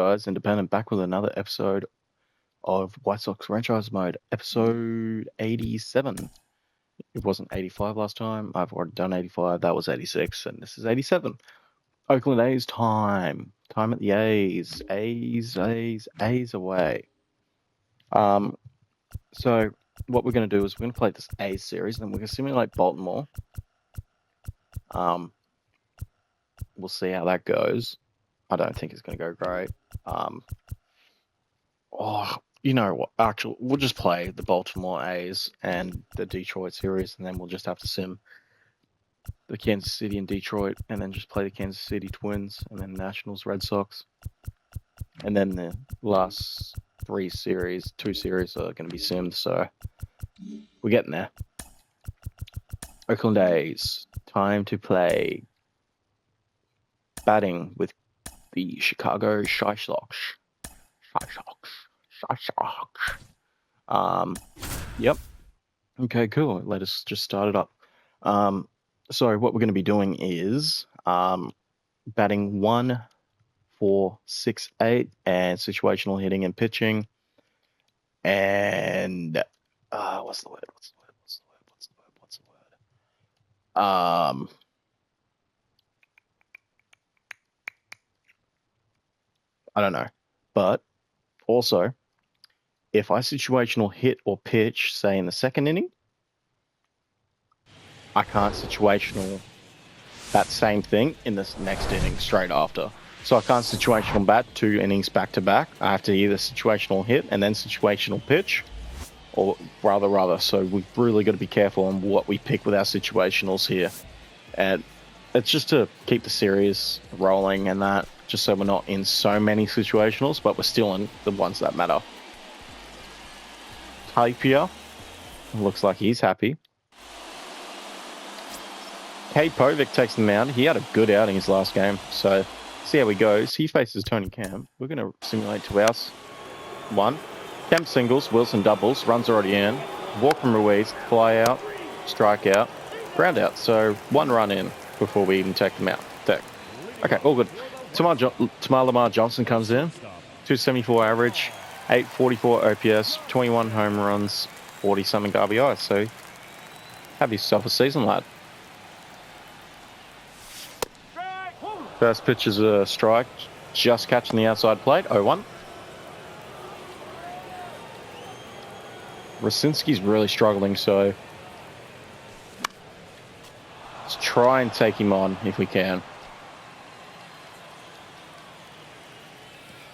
Guys, Independent back with another episode of White Sox Franchise Mode, episode 87. It wasn't 85 last time. I've already done 85. That was 86, and this is 87. Oakland A's time. Time at the A's. A's away. So what we're going to do is we're going to play this A's series, and then we're going to simulate Baltimore. We'll see how that goes. I don't think it's going to go great. You know what? Actually, we'll just play the Baltimore A's and the Detroit series, and then we'll just have to sim the Kansas City and Detroit, and then just play the Kansas City Twins, and then Nationals, Red Sox. And then the last two series are going to be simmed, so we're getting there. Oakland A's, time to play. Batting with the Chicago Shy Sox. Yep. Okay, cool. Let us just start it up. So what we're going to be doing is batting 1, 4, 6, 8, and situational hitting and pitching. And what's the word? I don't know. But also, if I situational hit or pitch, say in the second inning, I can't situational that same thing in this next inning straight after. So I can't situational bat 2 innings back to back. I have to either situational hit and then situational pitch, or rather. So we've really got to be careful on what we pick with our situationals here. And it's just to keep the series rolling and that, just so we're not in so many situationals, but we're still in the ones that matter. Tapia looks like he's happy. Cade Povich takes the mound. He had a good outing his last game, so see how he goes. He faces Tony Kemp. We're going to simulate 2 outs. 1. Kemp singles, Wilson doubles, runs already in. Walk from Ruiz, fly out, strike out, ground out. So 1 run in before we even take them out. Okay, all good. Tamar Lamar Johnson comes in. 274 average, 844 OPS, 21 home runs, 40-something RBI. So have yourself a season, lad. First pitch is a strike, just catching the outside plate, 0-1. Racinski's really struggling, so let's try and take him on if we can.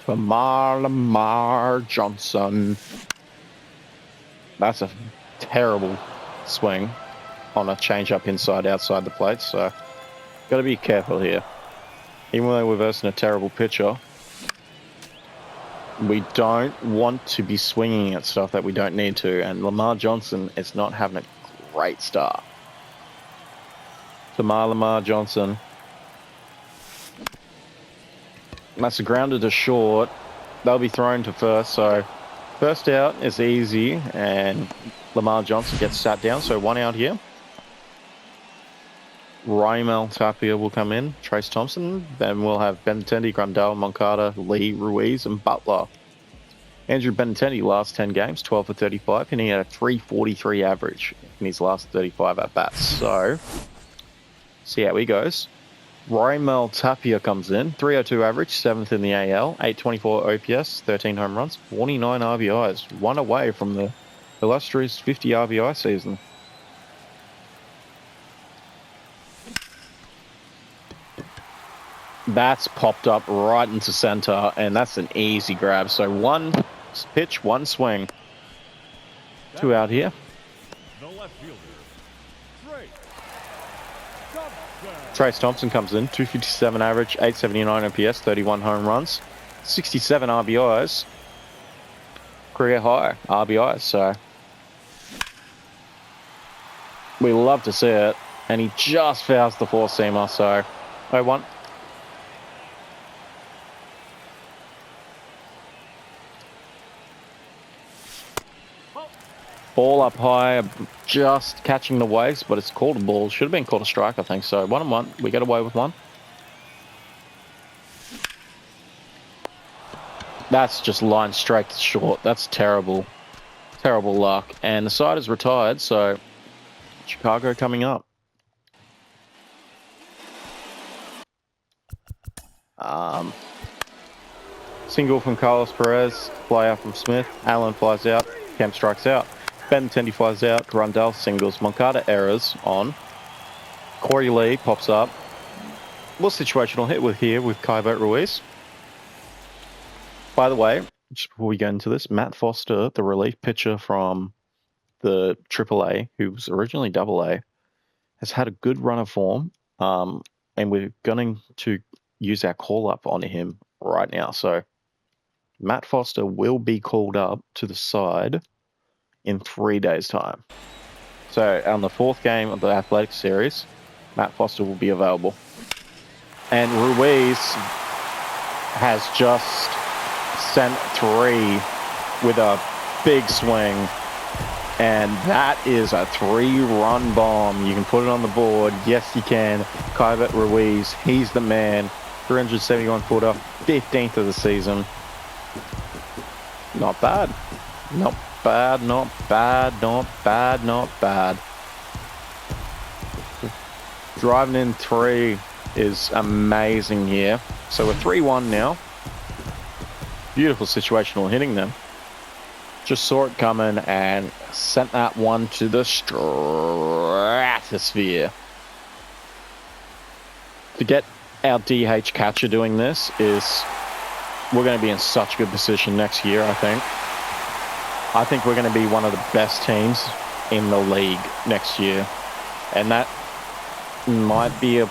Lamar Johnson. That's a terrible swing on a change-up outside the plate, so got to be careful here. Even though we're versing a terrible pitcher, we don't want to be swinging at stuff that we don't need to, and Lamar Johnson is not having a great start. Lamar Johnson. That's a grounder to short. They'll be thrown to first, so first out is easy, and Lamar Johnson gets sat down, so 1 out here. Raimel Tapia will come in, Trace Thompson, then we'll have Benintendi, Grandal, Moncada, Lee, Ruiz, and Butler. Andrew Benintendi, last 10 games, 12 for 35, and he had a 343 average in his last 35 at-bats. So, see how he goes. Raimel Tapia comes in, 302 average, 7th in the AL, 824 OPS, 13 home runs, 49 RBIs, 1 away from the illustrious 50 RBI season. That's popped up right into center, and that's an easy grab. So 1 pitch, 1 swing. 2 out here. Trace Thompson comes in, 257 average, 879 OPS, 31 home runs, 67 RBIs. Career high RBIs, so we love to see it. And he just fouls the 4-seamer, so 0-1. Ball up high, just catching the waves, but it's called a ball. Should have been called a strike, I think. So 1-1. We get away with 1. That's just line straight to short. That's terrible. Terrible luck. And the side is retired, so Chicago coming up. Single from Carlos Perez, fly out from Smith. Allen flies out, Kemp strikes out. Benintendi flies out, Rundell singles. Moncada errors on. Corey Lee pops up. What situational hit with here with Kaibo Ruiz? By the way, just before we get into this, Matt Foster, the relief pitcher from the AAA, who was originally AA, has had a good run of form, and we're going to use our call-up on him right now. So Matt Foster will be called up to the side in 3 days' time. So on the 4th game of the Athletic Series, Matt Foster will be available. And Ruiz has just sent 3 with a big swing. And that is a 3-run bomb. You can put it on the board. Yes, you can. Kaibo Ruiz, he's the man. 371-footer, 15th of the season. Not bad. Not bad, not bad, not bad, not bad. Driving in 3 is amazing here. So we're 3-1 now. Beautiful situational hitting them. Just saw it coming and sent that one to the stratosphere. To get our DH catcher doing this is, we're going to be in such good position next year, I think. I think we're going to be one of the best teams in the league next year. And that might be a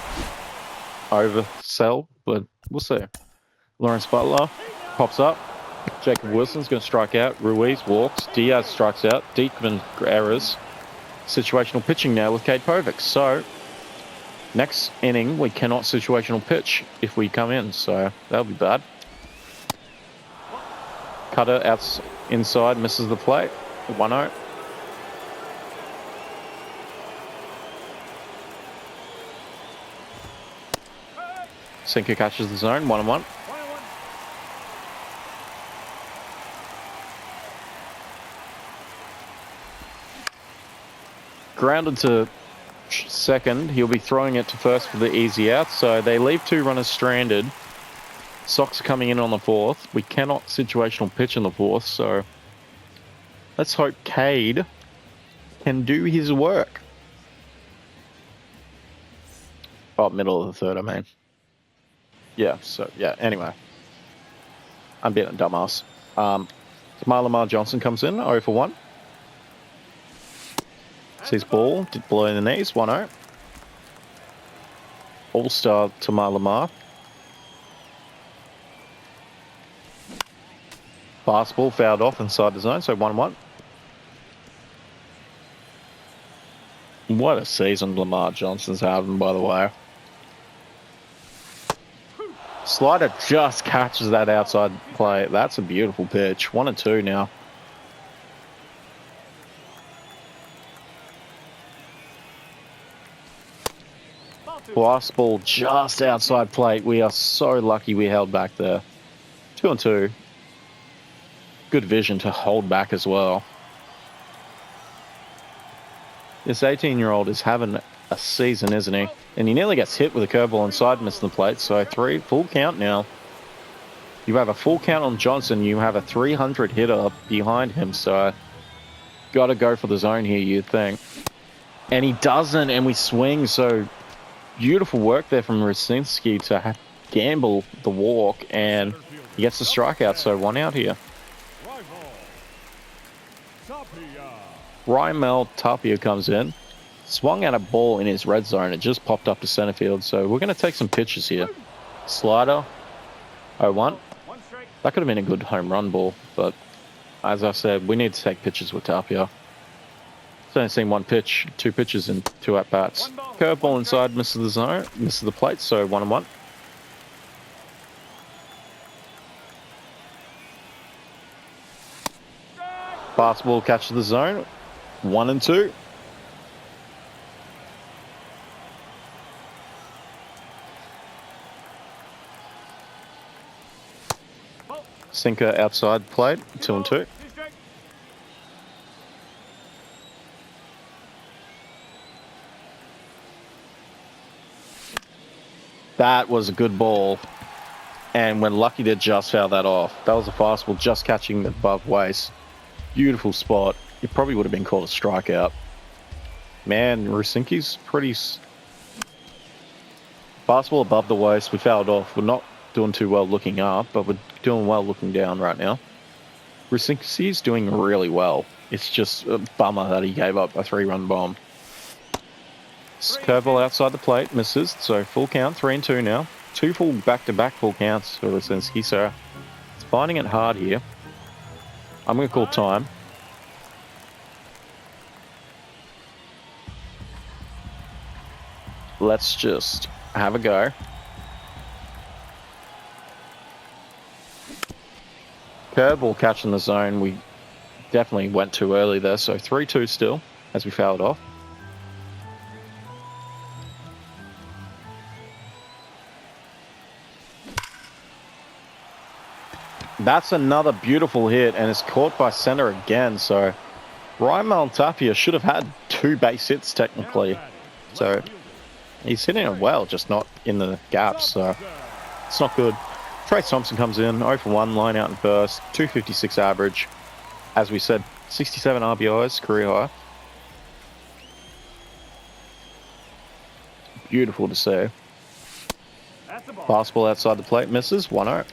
oversell, but we'll see. Lawrence Butler pops up. Jacob Wilson's going to strike out. Ruiz walks. Diaz strikes out. Diekman errors. Situational pitching now with Cade Povich. So, next inning, we cannot situational pitch if we come in. So, that'll be bad. Cutter out inside, misses the plate. 1-0. Sinker catches the zone. 1-1. Grounded to second. He'll be throwing it to first for the easy out. So they leave 2 runners stranded. Sox coming in on the 4th. We cannot situational pitch in the 4th. So let's hope Cade can do his work. Oh, middle of the 3rd, I mean. Yeah, so, yeah, anyway. I'm being a dumbass. Lamar Johnson comes in, 0 for 1. Sees ball, below the knees, 1-0. All-star Tamar Lamar. Fastball fouled off inside the zone, so 1-1. What a season Lamar Johnson's having, by the way. Slider just catches that outside play. That's a beautiful pitch. 1-2 now. Fastball just outside plate. We are so lucky we held back there. 2-2. Good vision to hold back as well. This 18-year-old is having a season, isn't he? And he nearly gets hit with a curveball inside, missing the plate. So 3, full count now. You have a full count on Johnson. You have a 300 hitter behind him. So got to go for the zone here, you'd think. And he doesn't, and we swing. So beautiful work there from Raczynski to gamble the walk, and he gets the strikeout. So 1 out here. Raimel Tapia comes in. Swung at a ball in his red zone. It just popped up to center field. So we're going to take some pitches here. Slider, 0-1. That could have been a good home run ball. But as I said, we need to take pitches with Tapia. I've only seen 1 pitch, 2 pitches in 2 at-bats. Curveball inside, misses the zone, misses the plate. So 1-1. Fastball catches the zone. 1-2. Sinker outside plate, 2-2. That was a good ball. And we're lucky to just foul that off. That was a fastball just catching the above waist. Beautiful spot. It probably would have been called a strikeout. Man, Rusinski's pretty... Fastball above the waist. We fouled off. We're not doing too well looking up, but we're doing well looking down right now. Rusinski's doing really well. It's just a bummer that he gave up a 3-run bomb. Curveball outside the plate, misses. So full count, 3-2 now. 2 full back-to-back full counts for Rusinski, so it's finding it hard here. I'm going to call time. Let's just have a go. Curveball catch in the zone. We definitely went too early there, so 3-2 still as we fouled off. That's another beautiful hit, and it's caught by center again. So Ryan Maltapia should have had 2 base hits technically. So he's hitting it well, just not in the gaps. So it's not good. Trace Thompson comes in, 0 for 1, line out in first, 256 average. As we said, 67 RBIs, career high. Beautiful to see. Fastball outside the plate, misses, 1-0.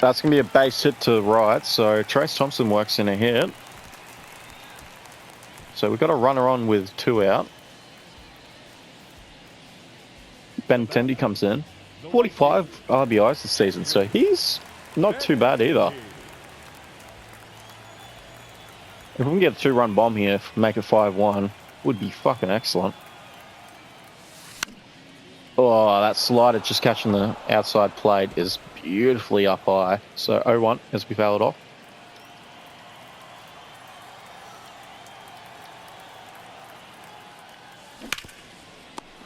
That's going to be a base hit to the right, so Trace Thompson works in a hit. So we've got a runner on with 2 out. Benintendi comes in. 45 RBIs this season, so he's not too bad either. If we can get a 2-run bomb here, make it 5-1, would be fucking excellent. Oh, that slider just catching the outside plate is beautifully up high. So 0-1 as we foul it off.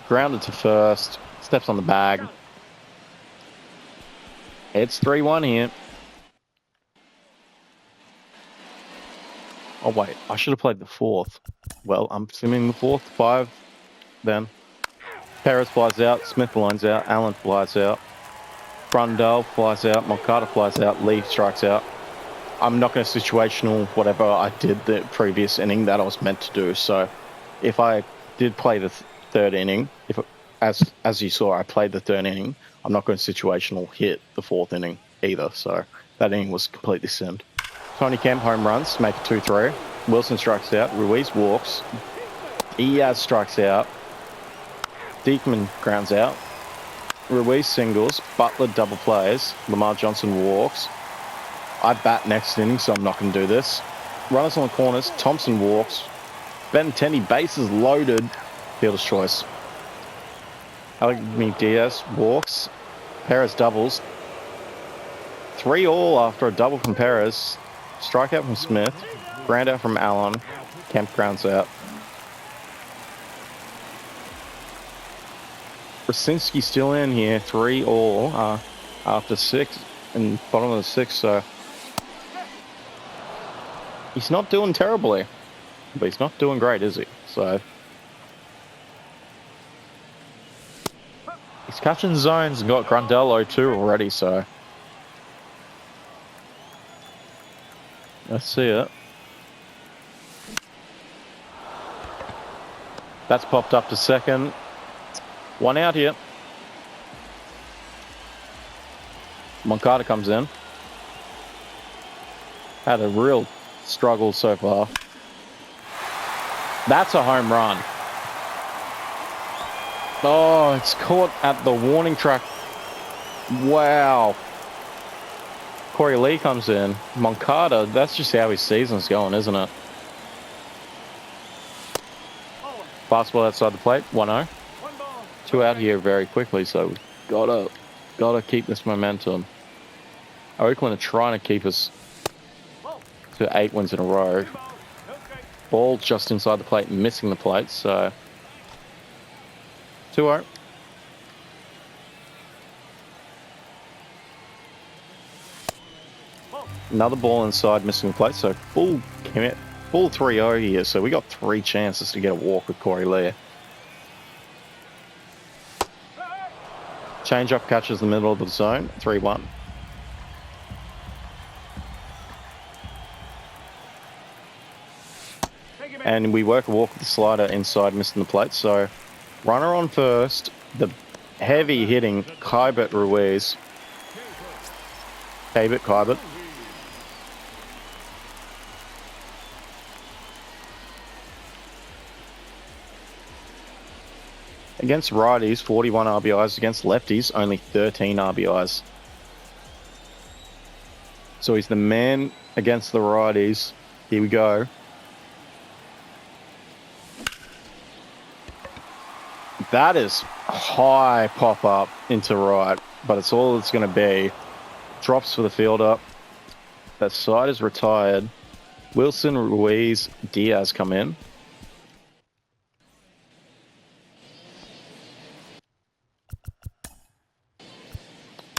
Grounded to first. Steps on the bag. It's 3-1 here. Oh, wait. I should have played the 4th. Well, I'm assuming the 4th. 5 then. Perez flies out. Smith lines out. Allen flies out. Grundle flies out. Moncada flies out. Lee strikes out. I'm not going to situational whatever I did the previous inning that I was meant to do. So if I did play the 3rd inning, as you saw, I played the 3rd inning, I'm not going to situational hit the 4th inning either. So that inning was completely simmed. Tony Kemp home runs, make it 2-3. Wilson strikes out. Ruiz walks. Diaz strikes out. Diekman grounds out. Ruiz singles. Butler double plays. Lamar Johnson walks. I bat next inning, so I'm not going to do this. Runners on the corners. Thompson walks. Benintendi bases loaded. Fielder's choice. Alec Diaz walks. Perez doubles. 3-all after a double from Perez. Strikeout from Smith. Ground out from Allen. Kemp grounds out. Rusinski still in here. 3-all after 6 and bottom of the 6th. So he's not doing terribly, but he's not doing great, is he? So he's catching zones and got Grundle 2 already. So let's see it. That's popped up to second. 1 out here. Moncada comes in. Had a real struggle so far. That's a home run. Oh, it's caught at the warning track. Wow. Corey Lee comes in. Moncada, that's just how his season's going, isn't it? Fastball outside the plate, 1-0. 2 out here very quickly, so we've gotta keep this momentum. Oakland are trying to keep us to 8 wins in a row. Ball just inside the plate, missing the plate, so 2-0. Another ball inside, missing the plate, so full 3-0 here. So we got 3 chances to get a walk with Corey Lear. Change up catches the middle of the zone, 3-1. And we work a walk with the slider inside, missing the plate. So runner on first, the heavy hitting Kybert Ruiz. Kybert. Against righties, 41 RBIs. Against lefties, only 13 RBIs. So he's the man against the righties. Here we go. That is high pop up into right, but it's all it's going to be. Drops for the fielder. That side is retired. Wilson, Ruiz, Diaz come in.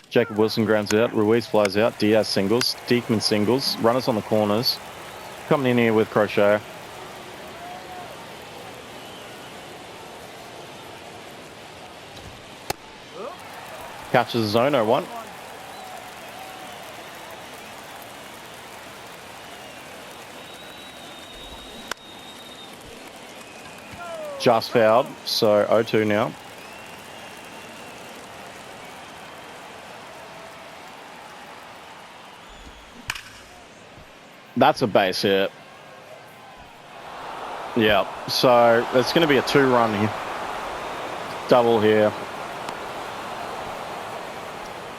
Jacob Wilson grounds out. Ruiz flies out. Diaz singles. Diekman singles. Runners on the corners. Coming in here with Crochet. Catches the zone, 0-1. Just fouled, so 0-2 now. That's a base hit. Yeah, so it's going to be a 2-run double here.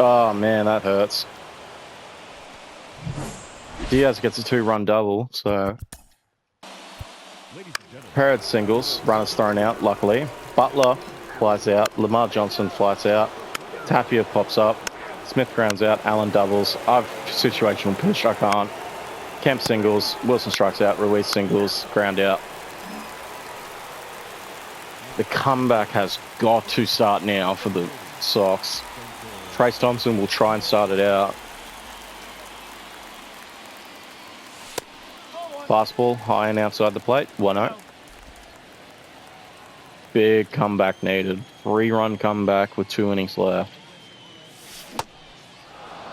Oh man, that hurts. Diaz gets a 2-run double, so Parrott singles, runners thrown out, luckily. Butler flies out, Lamar Johnson flies out, Tapia pops up, Smith grounds out, Allen doubles. I've situational pitch, I can't. Kemp singles, Wilson strikes out, Ruiz singles, ground out. The comeback has got to start now for the Sox. Trace Thompson will try and start it out. Fastball, high and outside the plate, 1-0. Big comeback needed. 3-run comeback with 2 innings left.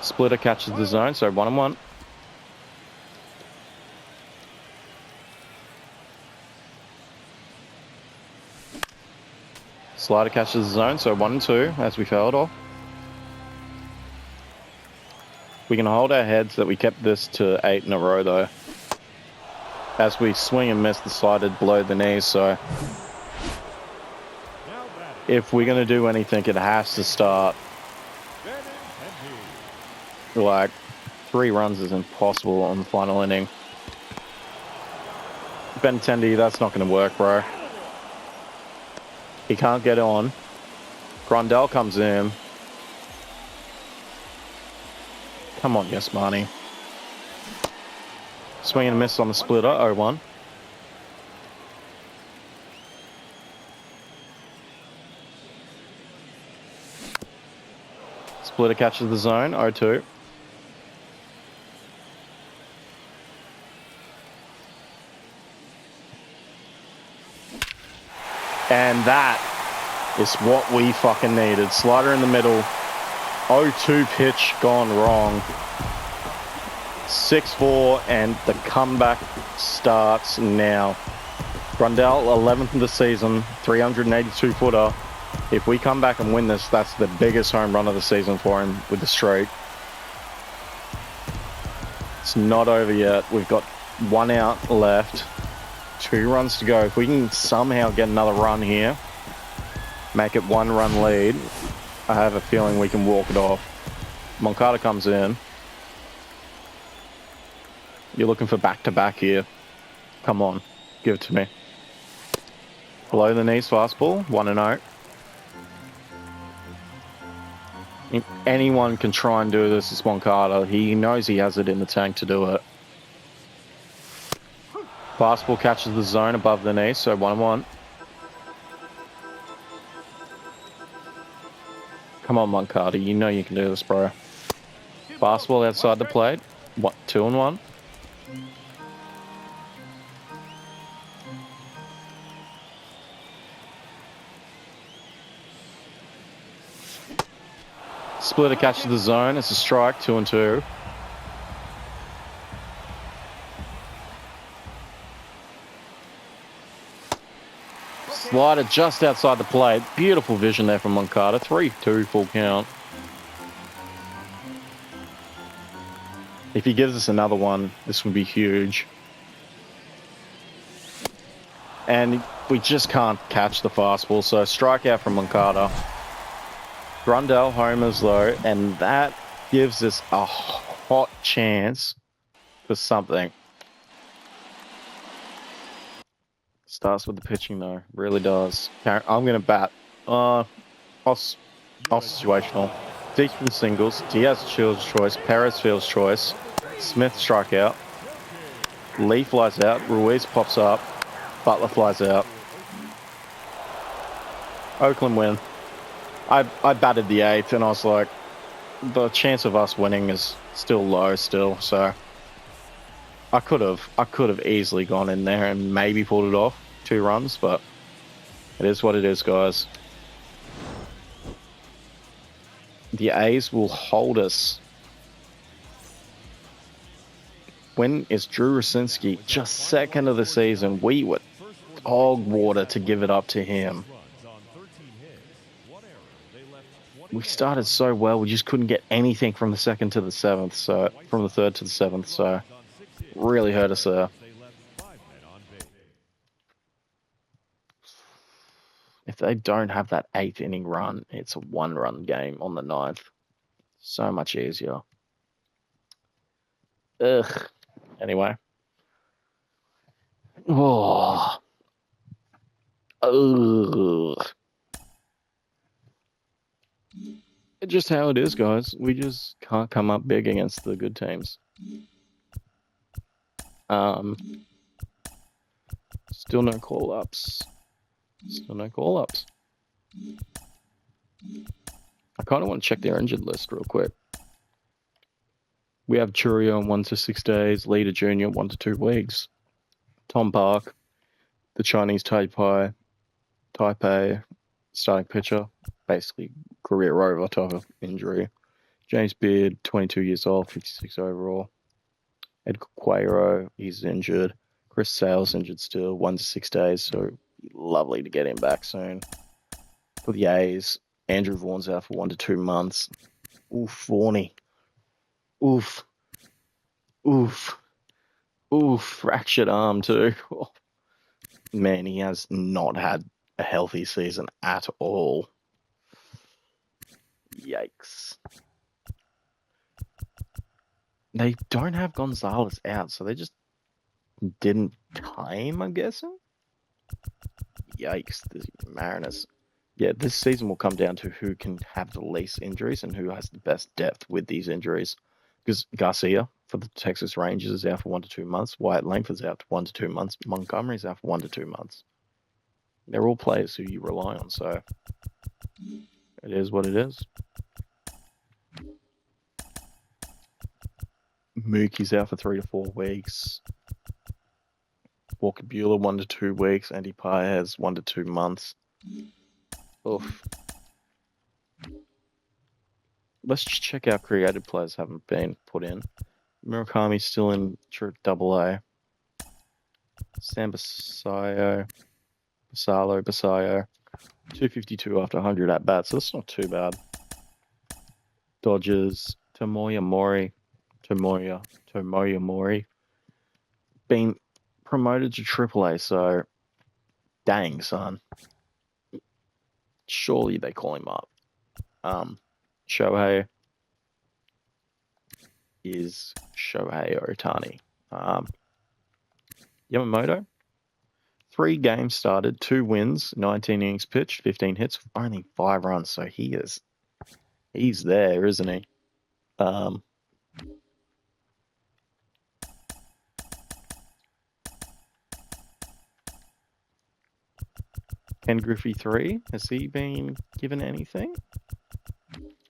Splitter catches the zone, so 1-1. Slider catches the zone, so 1-2 as we fouled off. We can hold our heads that we kept this to 8 in a row though. As we swing and miss, the slider below the knees, so if we're going to do anything, it has to start. Like, 3 runs is impossible on the final inning. Benintendi, that's not going to work, bro. He can't get on. Grandal comes in. Come on, Yasmani. Swing and miss on the splitter, 0-1. Splitter catches the zone, 0-2. And that is what we fucking needed. Slider in the middle. 0-2 pitch gone wrong. 6-4 and the comeback starts now. Grandal, 11th of the season, 382 footer. If we come back and win this, that's the biggest home run of the season for him with the streak. It's not over yet. We've got 1 out left. 2 runs to go. If we can somehow get another run here, make it 1-run lead, I have a feeling we can walk it off. Moncada comes in. You're looking for back-to-back here. Come on, give it to me. Below the knees fastball, 1-0. Anyone can try and do this. It's Moncada. He knows he has it in the tank to do it. Fastball catches the zone above the knee, so 1-1. Come on, Moncada. You know you can do this, bro. Fastball outside the plate. What? 2-1. Splitter catches the zone. It's a strike. 2-2. Slider just outside the plate. Beautiful vision there from Moncada. 3-2 full count. If he gives us another one, this would be huge. And we just can't catch the fastball, so strikeout from Moncada. Grundle homers though, and that gives us a hot chance for something. Starts with the pitching though, really does. I'm going to bat. Off situational. Deacon singles. Diaz fields choice. Perez fields choice. Smith strikeout. Lee flies out. Ruiz pops up. Butler flies out. Oakland win. I batted the 8th and I was like, the chance of us winning is still low still, so I could have easily gone in there and maybe pulled it off 2 runs, but it is what it is, guys. The A's will hold us. When is Drew Rosinski just second of the season? We were dog water to give it up to him. We started so well, we just couldn't get anything from the 2nd to the 7th, so from the 3rd to the 7th, so really hurt us there. If they don't have that 8th inning run, it's a 1-run game on the 9th. So much easier. Ugh. Anyway. Oh. Ugh. It's just how it is, guys. We just can't come up big against the good teams. Still no call-ups. Still no call-ups. I kind of want to check their injured list real quick. We have Churio on 1 to 6 days, Leader Jr. 1 to 2 weeks. Tom Park, the Chinese Taipei starting pitcher, basically career over type of injury. James Beard, 22 years old, 56 overall. Edgar Quairo, he's injured. Chris Sale's injured still, 1 to 6 days, so lovely to get him back soon. For the A's, Andrew Vaughn's out for 1 to 2 months. Oof, Vaughny. Oof. Oof. Oof. Fractured arm too. Oh. Man, he has not had a healthy season at all. Yikes. They don't have Gonzalez out, so they just didn't time, I'm guessing? Yikes, the Mariners. Yeah, this season will come down to who can have the least injuries and who has the best depth with these injuries. Because Garcia for the Texas Rangers is out for 1 to 2 months. Wyatt Langford's out for 1 to 2 months. Montgomery's out for 1 to 2 months. They're all players who you rely on, so it is what it is. Mookie's out for 3 to 4 weeks. Walker Buehler 1 to 2 weeks. Andy Paez 1 to 2 months. Oof. Let's just check out creative players haven't been put in. Murakami's still in AA. Sam Basayo. 252 after 100 at bats. So that's not too bad. Dodgers. Tomoya Mori. Been promoted to AAA, so dang, son. Surely they call him up. Shohei is Shohei Ohtani. Yamamoto, 3 games started, 2 wins, 19 innings pitched, 15 hits, only 5 runs. So he's there, isn't he? Ken Griffey 3, has he been given anything?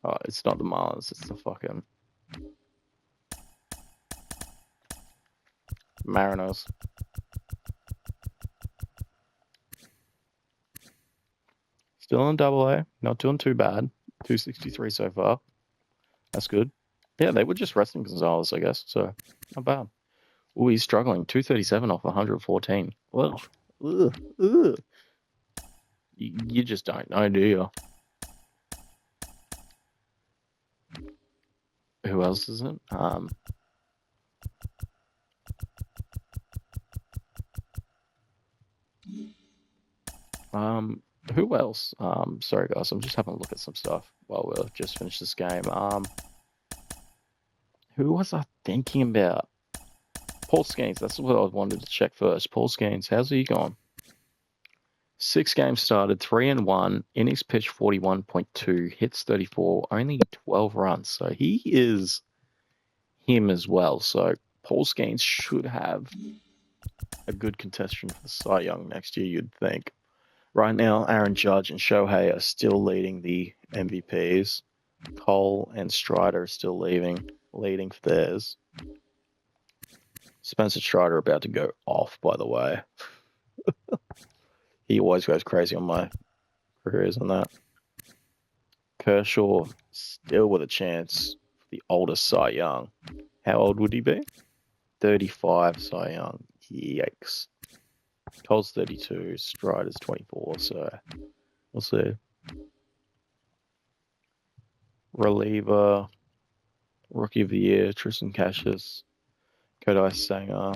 Oh, it's not the Marlins. It's the fucking Mariners. Still in Double A. Not doing too bad. 263 so far. That's good. Yeah, they were just resting Gonzalez, I guess. So not bad. Oh, he's struggling. 237 off 114. Well, ugh, ugh. You just don't know, do you? Who else is it? Who else? Sorry guys, I'm just having a look at some stuff while we're just finished this game. Who was I thinking about? Paul Skeens. That's what I wanted to check first. Paul Skeens, how's he going? 6 games started, 3-1, innings pitched 41.2, hits 34, only 12 runs. So he is him as well. So Paul Skeens should have a good contestant for Cy Young next year, you'd think. Right now, Aaron Judge and Shohei are still leading the MVPs. Cole and Strider are still leading for theirs. Spencer Strider about to go off, by the way. He always goes crazy on my careers on that. Kershaw still with a chance for the oldest Cy Young. How old would he be? 35 Cy Young. Yikes. Cole's 32, Strider's 24, so we'll see. Reliever, Rookie of the Year, Tristan Cassius, Kodai Sanger,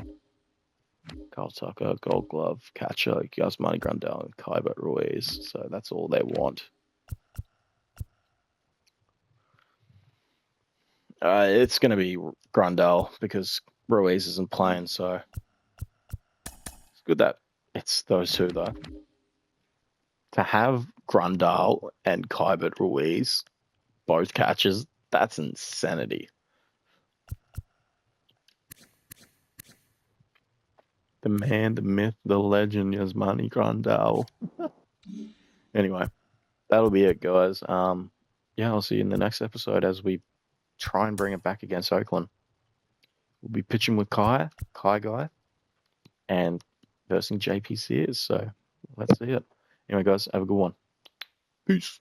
Carl Tucker, Gold Glove, catcher, Yasmani Grandal, and Kyber Ruiz. So that's all they want. It's going to be Grandal because Ruiz isn't playing, so it's good that it's those two, though. To have Grandal and Kyber Ruiz, both catchers, that's insanity. The man, the myth, the legend, Yasmani Grandal. Anyway, that'll be it, guys. Yeah, I'll see you in the next episode as we try and bring it back against Oakland. We'll be pitching with Kai Guy, and versing JP Sears. So let's see it. Anyway, guys, have a good one. Peace.